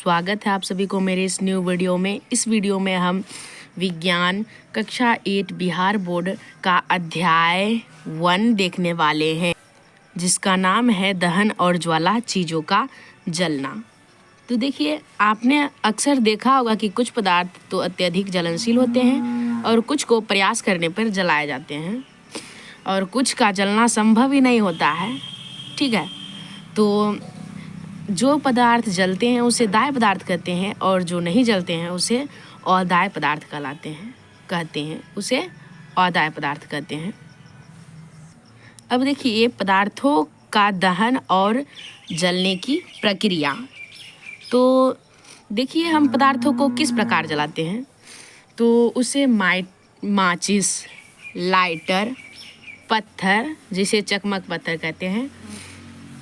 स्वागत है आप सभी को मेरे इस न्यू वीडियो में। इस वीडियो में हम विज्ञान कक्षा 8 बिहार बोर्ड का अध्याय 1 देखने वाले हैं, जिसका नाम है दहन और ज्वाला चीज़ों का जलना। तो देखिए, आपने अक्सर देखा होगा कि कुछ पदार्थ तो अत्यधिक ज्वलनशील होते हैं और कुछ को प्रयास करने पर जलाए जाते हैं और कुछ का जलना संभव ही नहीं होता है। ठीक है, तो जो पदार्थ जलते हैं उसे दाह्य पदार्थ कहते हैं और जो नहीं जलते हैं उसे अदाह्य पदार्थ कहते हैं उसे अदाह्य पदार्थ कहते हैं। अब देखिए, ये पदार्थों का दहन और जलने की प्रक्रिया। तो देखिए, हम पदार्थों को किस प्रकार जलाते हैं, तो उसे माचिस, लाइटर, पत्थर जिसे चकमक पत्थर कहते हैं,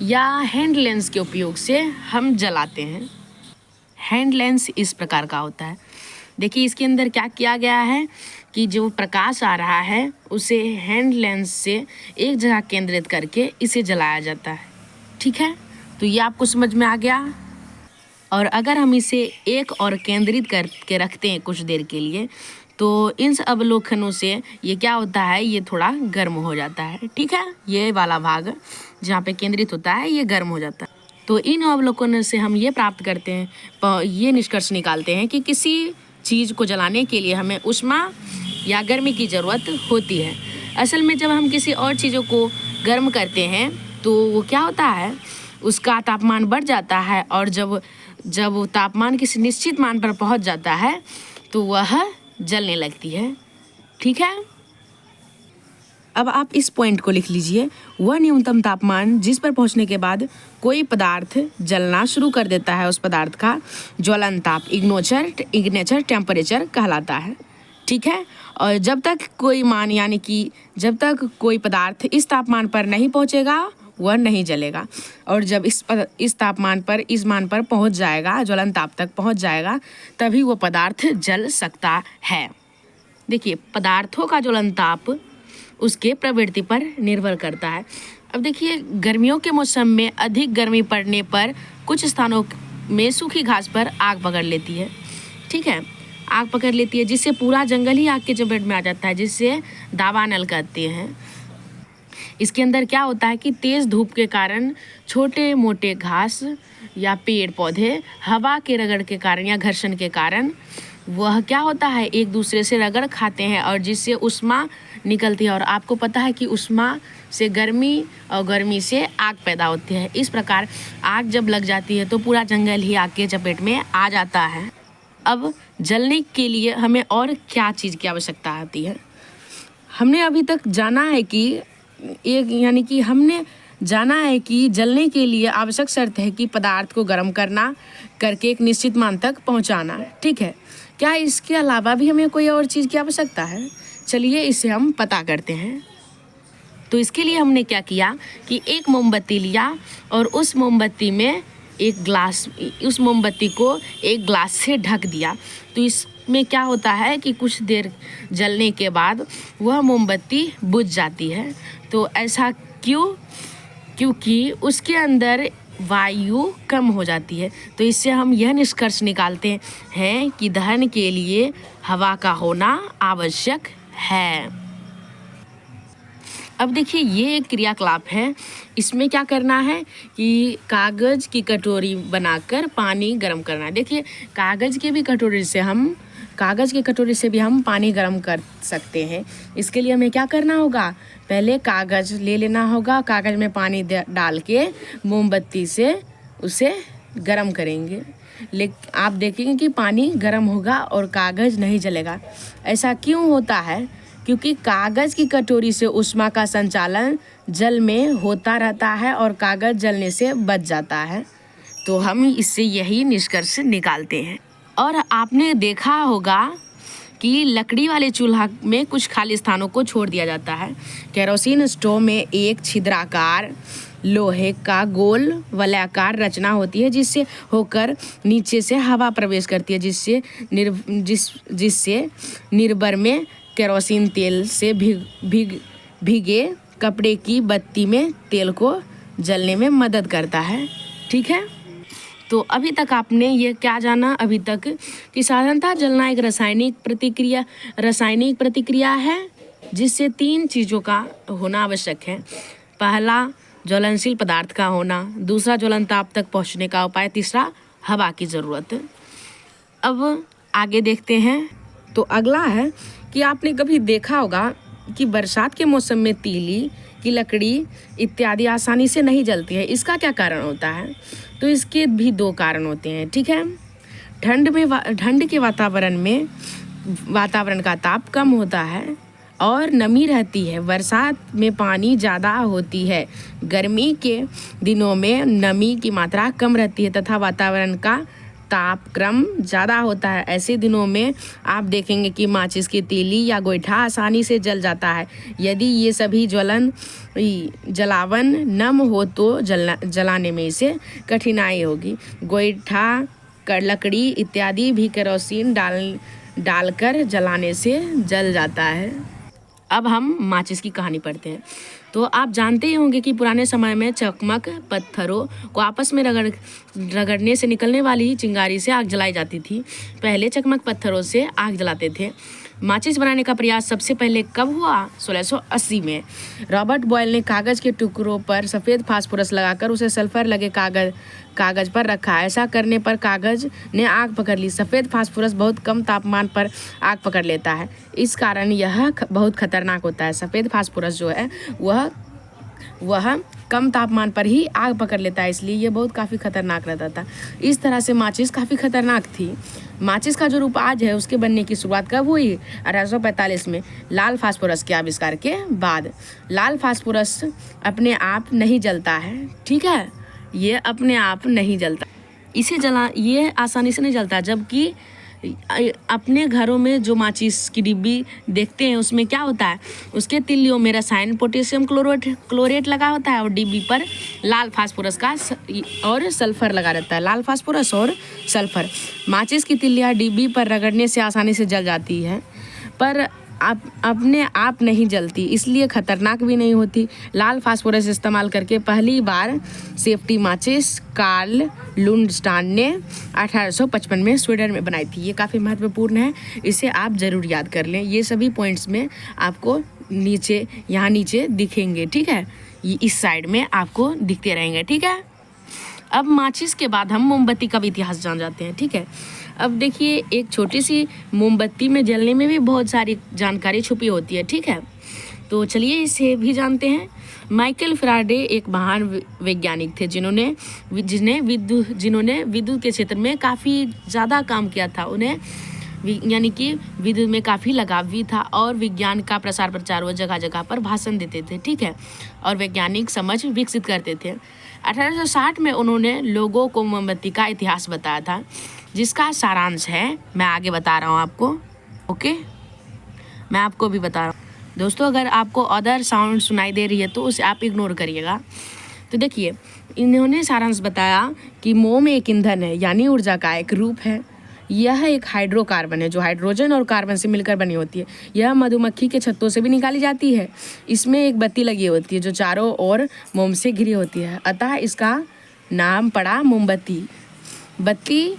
या हैंड लेंस के उपयोग से हम जलाते हैं। हैंड लेंस इस प्रकार का होता है। देखिए, इसके अंदर क्या किया गया है कि जो प्रकाश आ रहा है उसे हैंड लेंस से एक जगह केंद्रित करके इसे जलाया जाता है। ठीक है, तो ये आपको समझ में आ गया। और अगर हम इसे एक और केंद्रित करके रखते हैं कुछ देर के लिए, तो इन अवलोकनों से ये क्या होता है, ये थोड़ा गर्म हो जाता है। ठीक है, ये वाला भाग जहाँ पे केंद्रित होता है ये गर्म हो जाता है। तो इन अवलोकनों से हम ये प्राप्त करते हैं, ये निष्कर्ष निकालते हैं कि किसी चीज़ को जलाने के लिए हमें ऊष्मा या गर्मी की ज़रूरत होती है। असल में जब हम किसी और चीज़ों को गर्म करते हैं तो वो क्या होता है, उसका तापमान बढ़ जाता है और जब तापमान किसी निश्चित मान पर पहुंच जाता है तो वह जलने लगती है। ठीक है, अब आप इस पॉइंट को लिख लीजिए। वह न्यूनतम तापमान जिस पर पहुंचने के बाद कोई पदार्थ जलना शुरू कर देता है, उस पदार्थ का ज्वलन ताप इग्नेचर टेम्परेचर कहलाता है। ठीक है, और जब तक कोई मान यानी कि जब तक कोई पदार्थ इस तापमान पर नहीं पहुंचेगा वह नहीं जलेगा, और जब इस तापमान पर इस मान पर पहुंच जाएगा, ज्वलन ताप तक पहुंच जाएगा, तभी वो पदार्थ जल सकता है। देखिए, पदार्थों का ज्वलन ताप उसके प्रवृत्ति पर निर्भर करता है। अब देखिए, गर्मियों के मौसम में अधिक गर्मी पड़ने पर कुछ स्थानों में सूखी घास पर आग पकड़ लेती है। ठीक है, आग पकड़ लेती है जिससे पूरा जंगल ही आग के चपेट में आ जाता है, जिससे दावानल कहते हैं। इसके अंदर क्या होता है कि तेज़ धूप के कारण छोटे मोटे घास या पेड़ पौधे हवा के रगड़ के कारण या घर्षण के कारण वह क्या होता है, एक दूसरे से रगड़ खाते हैं और जिससे ऊष्मा निकलती है। और आपको पता है कि ऊष्मा से गर्मी और गर्मी से आग पैदा होती है। इस प्रकार आग जब लग जाती है तो पूरा जंगल ही आग के चपेट में आ जाता है। अब जलने के लिए हमें और क्या चीज़ की आवश्यकता होती है, हमने अभी तक जाना है कि हमने जाना है कि जलने के लिए आवश्यक शर्त है कि पदार्थ को गर्म करके एक निश्चित मान तक पहुंचाना। ठीक है, क्या इसके अलावा भी हमें कोई और चीज़ की आवश्यकता है? चलिए इसे हम पता करते हैं। तो इसके लिए हमने क्या किया कि एक मोमबत्ती लिया और उस मोमबत्ती को एक ग्लास से ढक दिया। तो इसमें क्या होता है कि कुछ देर जलने के बाद वह मोमबत्ती बुझ जाती है। तो ऐसा क्योंकि उसके अंदर वायु कम हो जाती है। तो इससे हम यह निष्कर्ष निकालते हैं कि दहन के लिए हवा का होना आवश्यक है। अब देखिए, ये एक क्रियाकलाप है। इसमें क्या करना है कि कागज़ की कटोरी बनाकर पानी गर्म करना है। देखिए, कागज़ के कटोरी से भी हम पानी गर्म कर सकते हैं। इसके लिए हमें क्या करना होगा, पहले कागज़ ले लेना होगा, कागज़ में पानी डाल के मोमबत्ती से उसे गर्म करेंगे। लेकिन आप देखेंगे कि पानी गर्म होगा और कागज़ नहीं जलेगा। ऐसा क्यों होता है? क्योंकि कागज़ की कटोरी से ऊष्मा का संचालन जल में होता रहता है और कागज़ जलने से बच जाता है। तो हम इससे यही निष्कर्ष निकालते हैं। और आपने देखा होगा कि लकड़ी वाले चूल्हा में कुछ खाली स्थानों को छोड़ दिया जाता है। केरोसिन स्टोव में एक छिद्राकार लोहे का गोल वलयाकार रचना होती है, जिससे होकर नीचे से हवा प्रवेश करती है, जिससे निर्भर में केरोसिन तेल से भीगे कपड़े की बत्ती में तेल को जलने में मदद करता है। ठीक है, तो अभी तक आपने ये क्या जाना अभी तक कि साधारणतः जलना एक रासायनिक प्रतिक्रिया है जिससे 3 चीज़ों का होना आवश्यक है। पहला ज्वलनशील पदार्थ का होना, दूसरा ज्वलन ताप तक पहुंचने का उपाय, तीसरा हवा की ज़रूरत। अब आगे देखते हैं। तो अगला है कि आपने कभी देखा होगा कि बरसात के मौसम में तीली की लकड़ी इत्यादि आसानी से नहीं जलती है। इसका क्या कारण होता है? तो इसके भी 2 कारण होते हैं, ठीक है। ठंड के वातावरण का ताप कम होता है और नमी रहती है। बरसात में पानी ज़्यादा होती है। गर्मी के दिनों में नमी की मात्रा कम रहती है तथा वातावरण का तापक्रम ज़्यादा होता है। ऐसे दिनों में आप देखेंगे कि माचिस की तीली या गोईठा आसानी से जल जाता है। यदि ये सभी जलावन नम हो तो जलाने में इसे कठिनाई होगी। गोईठा लकड़ी इत्यादि भी केरोसिन डालकर जलाने से जल जाता है। अब हम माचिस की कहानी पढ़ते हैं। तो आप जानते ही होंगे कि पुराने समय में चकमक पत्थरों को आपस में रगड़ने से निकलने वाली चिंगारी से आग जलाई जाती थी। पहले चकमक पत्थरों से आग जलाते थे। माचिस बनाने का प्रयास सबसे पहले कब हुआ? 1680 में। रॉबर्ट बॉयल ने कागज़ के टुकड़ों पर सफ़ेद फास्फोरस लगाकर उसे सल्फर लगे कागज़ पर रखा। ऐसा करने पर कागज़ ने आग पकड़ ली। सफ़ेद फास्फोरस बहुत कम तापमान पर आग पकड़ लेता है, इस कारण यह बहुत खतरनाक होता है। सफ़ेद फास्फोरस जो है वह कम तापमान पर ही आग पकड़ लेता है, इसलिए यह बहुत काफ़ी खतरनाक रहता था। इस तरह से माचिस काफ़ी खतरनाक थी। माचिस का जो रूप आज है उसके बनने की शुरुआत कब हुई? 1845 में, लाल फास्फोरस के आविष्कार के बाद। लाल फास्फोरस अपने आप नहीं जलता है, ठीक है, ये अपने आप नहीं जलता, ये आसानी से नहीं जलता। जबकि अपने घरों में जो माचिस की डिब्बी देखते हैं उसमें क्या होता है, उसके तिल्लियों में रसायन पोटेशियम क्लोरेट लगा होता है और डिब्बी पर लाल फास्फोरस का और सल्फर लगा रहता है। लाल फास्फोरस और सल्फर। माचिस की तिल्लियाँ डिब्बी पर रगड़ने से आसानी से जल जाती है पर अपने आप नहीं जलती, इसलिए खतरनाक भी नहीं होती। लाल फास्फोरस इस्तेमाल करके पहली बार सेफ्टी माचिस कार्ल लुंडस्टान ने 1855 में स्वीडन में बनाई थी। ये काफ़ी महत्वपूर्ण है, इसे आप ज़रूर याद कर लें। ये सभी पॉइंट्स में आपको यहाँ नीचे दिखेंगे, ठीक है, ये इस साइड में आपको दिखते रहेंगे, ठीक है। अब माचिस के बाद हम मोमबत्ती का भी इतिहास जान जाते हैं, ठीक है। अब देखिए, एक छोटी सी मोमबत्ती में जलने में भी बहुत सारी जानकारी छुपी होती है, ठीक है। तो चलिए इसे भी जानते हैं। माइकल फैराडे एक महान वैज्ञानिक थे जिन्होंने विद्युत के क्षेत्र में काफ़ी ज़्यादा काम किया था। उन्हें यानी कि विद्युत में काफ़ी लगाव भी था और विज्ञान का प्रसार प्रचार वो जगह जगह पर भाषण देते थे, ठीक है, और वैज्ञानिक समझ विकसित करते थे। 1860 में उन्होंने लोगों को मोमबत्ती का इतिहास बताया था, जिसका सारांश है मैं आगे बता रहा हूँ आपको, ओके, मैं आपको भी बता रहा हूँ। दोस्तों, अगर आपको अदर साउंड सुनाई दे रही है तो उसे आप इग्नोर करिएगा। तो देखिए, इन्होंने सारांश बताया कि मोम एक ईंधन है, यानी ऊर्जा का एक रूप है। यह एक हाइड्रोकार्बन है जो हाइड्रोजन और कार्बन से मिलकर बनी होती है। यह मधुमक्खी के छत्तों से भी निकाली जाती है। इसमें एक बत्ती लगी होती है जो चारों ओर मोम से घिरी होती है, अतः इसका नाम पड़ा मोमबत्ती। बत्ती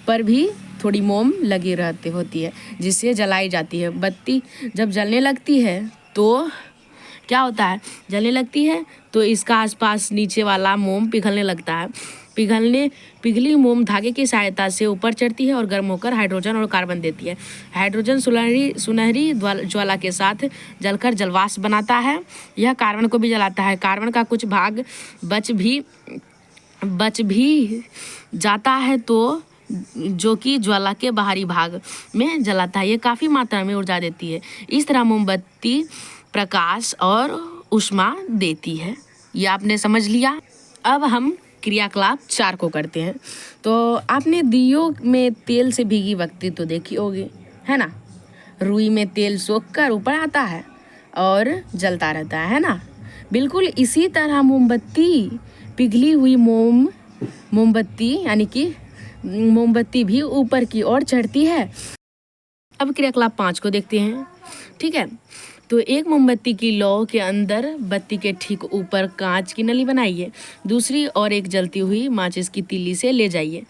पर भी थोड़ी मोम लगी होती है जिससे जलाई जाती है। बत्ती जब जलने लगती है तो क्या होता है, जलने लगती है तो इसका आसपास नीचे वाला मोम पिघलने लगता है। पिघली मोम धागे की सहायता से ऊपर चढ़ती है और गर्म होकर हाइड्रोजन और कार्बन देती है। हाइड्रोजन सुनहरी ज्वाला के साथ जलकर जलवाष्प बनाता है। यह कार्बन को भी जलाता है। कार्बन का कुछ भाग बच भी जाता है तो जो कि ज्वाला के बाहरी भाग में जलाता है। ये काफ़ी मात्रा में ऊर्जा देती है। इस तरह मोमबत्ती प्रकाश और ऊष्मा देती है। ये आपने समझ लिया। अब हम क्रियाकलाप 4 को करते हैं। तो आपने दियों में तेल से भीगी बत्ती तो देखी होगी, है ना। रुई में तेल सोखकर ऊपर आता है और जलता रहता है ना। बिल्कुल इसी तरह मोमबत्ती, पिघली हुई मोमबत्ती यानी कि मोमबत्ती भी ऊपर की ओर चढ़ती है। अब क्रियाकलाप 5 को देखते हैं, ठीक है। तो एक मोमबत्ती की लौ के अंदर बत्ती के ठीक ऊपर कांच की नली बनाइए, दूसरी और एक जलती हुई माचिस की तीली से ले जाइए।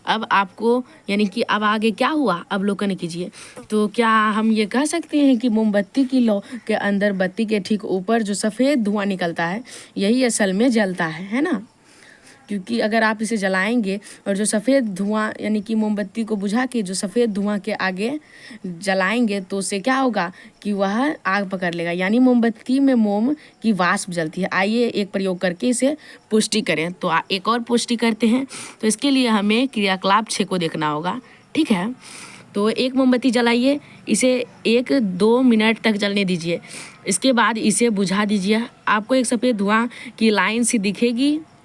अब आपको यानी कि अब आगे क्या हुआ अवलोकन कीजिए। तो क्या हम ये कह सकते हैं कि मोमबत्ती की लौ के अंदर बत्ती के ठीक ऊपर जो सफ़ेद धुआं निकलता है यही असल में जलता है ना? क्योंकि अगर आप इसे जलाएंगे और जो सफ़ेद धुआं यानी कि मोमबत्ती को बुझा के जो सफ़ेद धुआं के आगे जलाएंगे तो उससे क्या होगा कि वह आग पकड़ लेगा, यानी मोमबत्ती में मोम की वाष्प जलती है। आइए एक प्रयोग करके इसे पुष्टि करें। तो एक और पुष्टि करते हैं। तो इसके लिए हमें क्रियाकलाप 6 को देखना होगा, ठीक है। तो एक मोमबत्ती जलाइए, इसे 1-2 मिनट तक जलने दीजिए, इसके बाद इसे बुझा दीजिए। आपको एक सफ़ेद धुआं की लाइन सी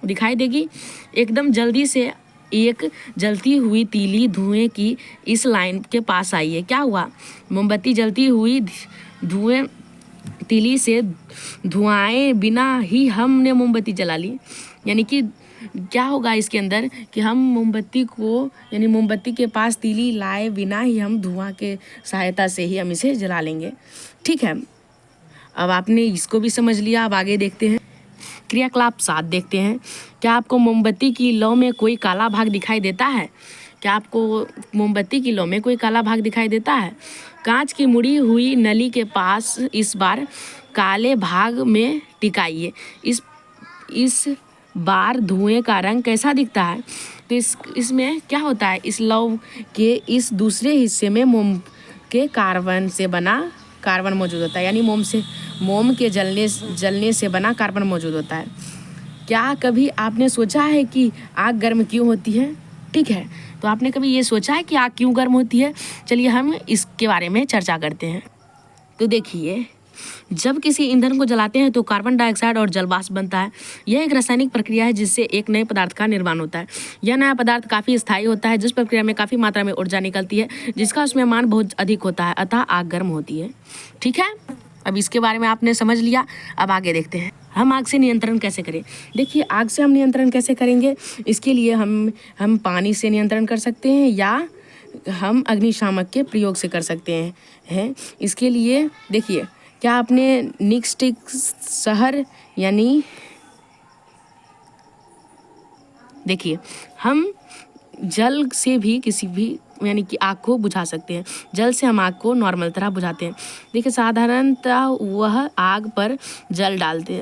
दिखाई देगी। एकदम जल्दी से एक जलती हुई तीली धुएं की इस लाइन के पास आइए। क्या हुआ? मोमबत्ती जलती हुई धुएं तीली से धुआएं बिना ही हमने मोमबत्ती जला ली। यानी कि क्या होगा इसके अंदर कि हम मोमबत्ती को यानी मोमबत्ती के पास तीली लाए बिना ही हम धुआं के सहायता से ही हम इसे जला लेंगे, ठीक है। अब आपने इसको भी समझ लिया। अब आगे देखते हैं, क्रियाकलाप 7 देखते हैं। क्या आपको मोमबत्ती की लौ में कोई काला भाग दिखाई देता है? क्या आपको मोमबत्ती की लौ में कोई काला भाग दिखाई देता है? कांच की मुड़ी हुई नली के पास इस बार काले भाग में टिकाइए। इस बार धुएं का रंग कैसा दिखता है? तो इसमें क्या होता है, इस लौ के इस दूसरे हिस्से में मोम के कार्बन से बना कार्बन मौजूद होता है, यानी मोम के जलने से बना कार्बन मौजूद होता है। क्या कभी आपने सोचा है कि आग गर्म क्यों होती है? ठीक है, तो आपने कभी ये सोचा है कि आग क्यों गर्म होती है? चलिए हम इसके बारे में चर्चा करते हैं। तो देखिए, जब किसी ईंधन को जलाते हैं तो कार्बन डाइऑक्साइड और जलवाष्प बनता है। यह एक रासायनिक प्रक्रिया है जिससे एक नए पदार्थ का निर्माण होता है। यह नया पदार्थ काफ़ी स्थायी होता है, जिस प्रक्रिया में काफ़ी मात्रा में ऊर्जा निकलती है जिसका उसमें मान बहुत अधिक होता है, अतः आग गर्म होती है, ठीक है। अब इसके बारे में आपने समझ लिया। अब आगे देखते हैं, हम आग से नियंत्रण कैसे करें। देखिए, आग से हम नियंत्रण कैसे करेंगे, इसके लिए हम पानी से नियंत्रण कर सकते हैं या हम अग्निशामक के प्रयोग से कर सकते हैं। इसके लिए देखिए, क्या आपने निकस्टिक शहर यानी देखिए, हम जल से भी किसी भी यानी कि आग को बुझा सकते हैं। जल से हम आग को नॉर्मल तरह बुझाते हैं। देखिए, साधारणतः वह आग पर जल डालते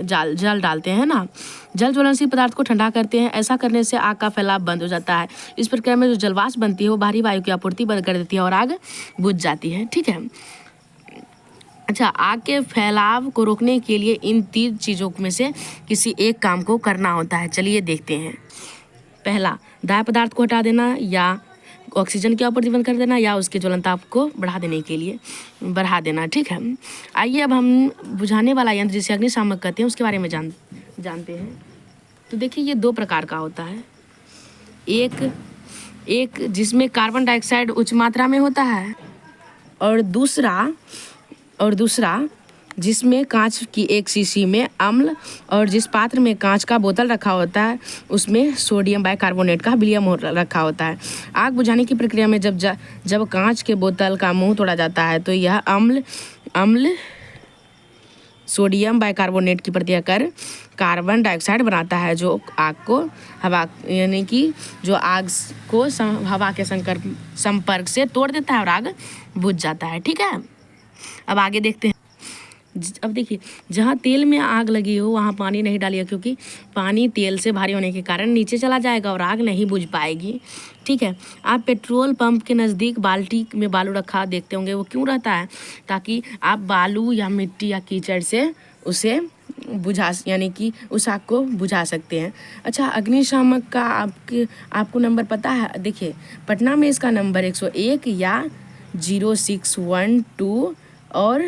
हैं ना। जल ज्वलनशील पदार्थ को ठंडा करते हैं। ऐसा करने से आग का फैलाव बंद हो जाता है। इस प्रक्रिया में जो जलवाष्प बनती है वो बाहरी वायु की आपूर्ति बंद कर देती है और आग बुझ जाती है, ठीक है। अच्छा, आग के फैलाव को रोकने के लिए इन 3 चीज़ों में से किसी एक काम को करना होता है। चलिए देखते हैं। पहला, दाह्य पदार्थ को हटा देना या ऑक्सीजन की आपूर्ति बंद कर देना या उसके ज्वलनताप को बढ़ा देना, ठीक है। आइए अब हम बुझाने वाला यंत्र जिसे अग्निशामक कहते हैं उसके बारे में जानते हैं। तो देखिए, ये 2 प्रकार का होता है। एक जिसमें कार्बन डाइऑक्साइड उच्च मात्रा में होता है और दूसरा जिसमें कांच की एक शीशी में अम्ल और जिस पात्र में कांच का बोतल रखा होता है उसमें सोडियम बाइकार्बोनेट का विलयन रखा होता है। आग बुझाने की प्रक्रिया में जब कांच के बोतल का मुंह तोड़ा जाता है तो यह अम्ल सोडियम बाइकार्बोनेट की प्रतिक्रिया कर कार्बन डाइऑक्साइड बनाता है, जो आग को हवा यानी कि जो आग को हवा के संपर्क से तोड़ देता है और आग बुझ जाता है, ठीक है। अब आगे देखते हैं। अब देखिए, जहाँ तेल में आग लगी हो वहाँ पानी नहीं डालिए, क्योंकि पानी तेल से भारी होने के कारण नीचे चला जाएगा और आग नहीं बुझ पाएगी, ठीक है। आप पेट्रोल पंप के नज़दीक बाल्टी में बालू रखा देखते होंगे। वो क्यों रहता है? ताकि आप बालू या मिट्टी या कीचड़ से उसे यानी कि उस आग को बुझा सकते हैं। अच्छा, अग्निशामक का आपको नंबर पता है? देखिए, पटना में इसका नंबर 101 या 0612 और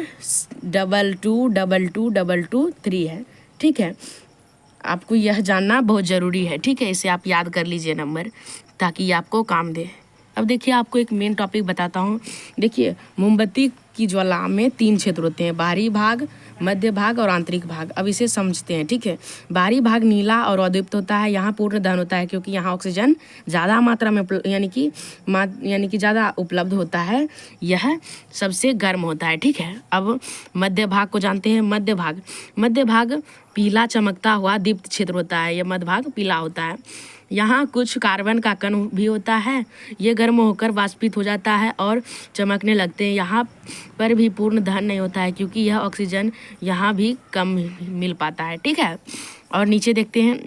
22222223 है, ठीक है। आपको यह जानना बहुत ज़रूरी है, ठीक है। इसे आप याद कर लीजिए नंबर, ताकि ये आपको काम दे। अब देखिए, आपको एक मेन टॉपिक बताता हूँ। देखिए, मोमबत्ती की ज्वाला में 3 क्षेत्र होते हैं, बाहरी भाग, मध्य भाग और आंतरिक भाग। अब इसे समझते हैं, ठीक है। बाहरी भाग नीला और अदीप्त होता है, यहाँ पूर्ण दहन होता है क्योंकि यहाँ ऑक्सीजन ज़्यादा मात्रा में यानी कि ज़्यादा उपलब्ध होता है, यह सबसे गर्म होता है, ठीक है। अब मध्य भाग को जानते हैं। मध्य भाग पीला चमकता हुआ दीप्त क्षेत्र होता है, यह मध्य भाग पीला होता है। यहाँ कुछ कार्बन का कण भी होता है, ये गर्म होकर वाष्पित हो जाता है और चमकने लगते हैं। यहाँ पर भी पूर्ण दहन नहीं होता है क्योंकि यह ऑक्सीजन यहाँ भी कम मिल पाता है, ठीक है। और नीचे देखते हैं,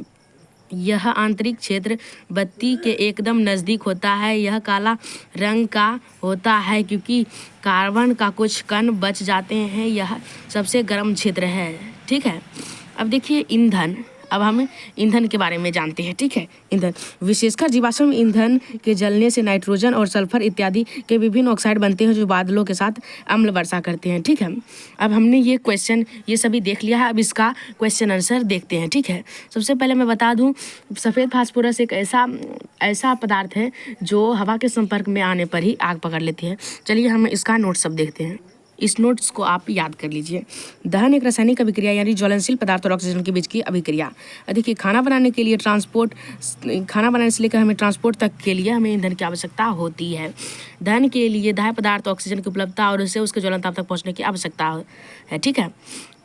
यह आंतरिक क्षेत्र बत्ती के एकदम नज़दीक होता है, यह काला रंग का होता है क्योंकि कार्बन का कुछ कण बच जाते हैं, यह सबसे गर्म क्षेत्र है, ठीक है। अब देखिए ईंधन। अब हम ईंधन के बारे में जानते हैं, ठीक है। ईंधन विशेषकर जीवाश्म ईंधन के जलने से नाइट्रोजन और सल्फर इत्यादि के विभिन्न ऑक्साइड बनते हैं जो बादलों के साथ अम्ल वर्षा करते हैं, ठीक है। अब हमने ये सभी देख लिया है, अब इसका क्वेश्चन आंसर देखते हैं, ठीक है। सबसे पहले मैं बता दूं, सफ़ेद फास्फोरस एक ऐसा पदार्थ है जो हवा के संपर्क में आने पर ही आग पकड़ लेती है। चलिए हम इसका नोट सब देखते हैं। इस नोट्स को आप याद कर लीजिए। दहन एक रासायनिक अभिक्रिया यानी ज्वलनशील पदार्थ और ऑक्सीजन के बीच की अभिक्रिया। देखिए खाना बनाने से लेकर हमें ट्रांसपोर्ट तक के लिए हमें ईंधन की आवश्यकता होती है। दहन के लिए दाह्य पदार्थ ऑक्सीजन की उपलब्धता और उससे उसके ज्वलन ताप तक पहुँचने की आवश्यकता है, ठीक है।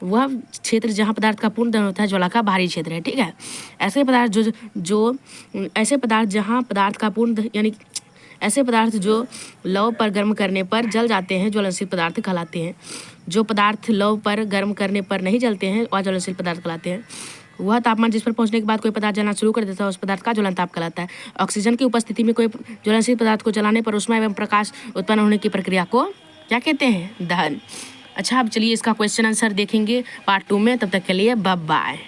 वह क्षेत्र जहाँ पदार्थ का पूर्ण दहन होता है ज्वाला का बाहरी क्षेत्र है, ठीक है। ऐसे पदार्थ जो लौ पर गर्म करने पर जल जाते हैं ज्वलनशील पदार्थ कहलाते हैं। जो पदार्थ लौ पर गर्म करने पर नहीं जलते हैं वह ज्वलनशील पदार्थ कहलाते हैं। वह तापमान जिस पर पहुंचने के बाद कोई पदार्थ जलना शुरू कर देता है उस पदार्थ का ज्वलन ताप कहलाता है। ऑक्सीजन की उपस्थिति में कोई ज्वलनशील पदार्थ को जलाने पर ऊष्मा एवं प्रकाश उत्पन्न होने की प्रक्रिया को क्या कहते हैं? दहन। अच्छा, अब चलिए इसका क्वेश्चन आंसर देखेंगे पार्ट 2 में। तब तक के लिए बाय बाय।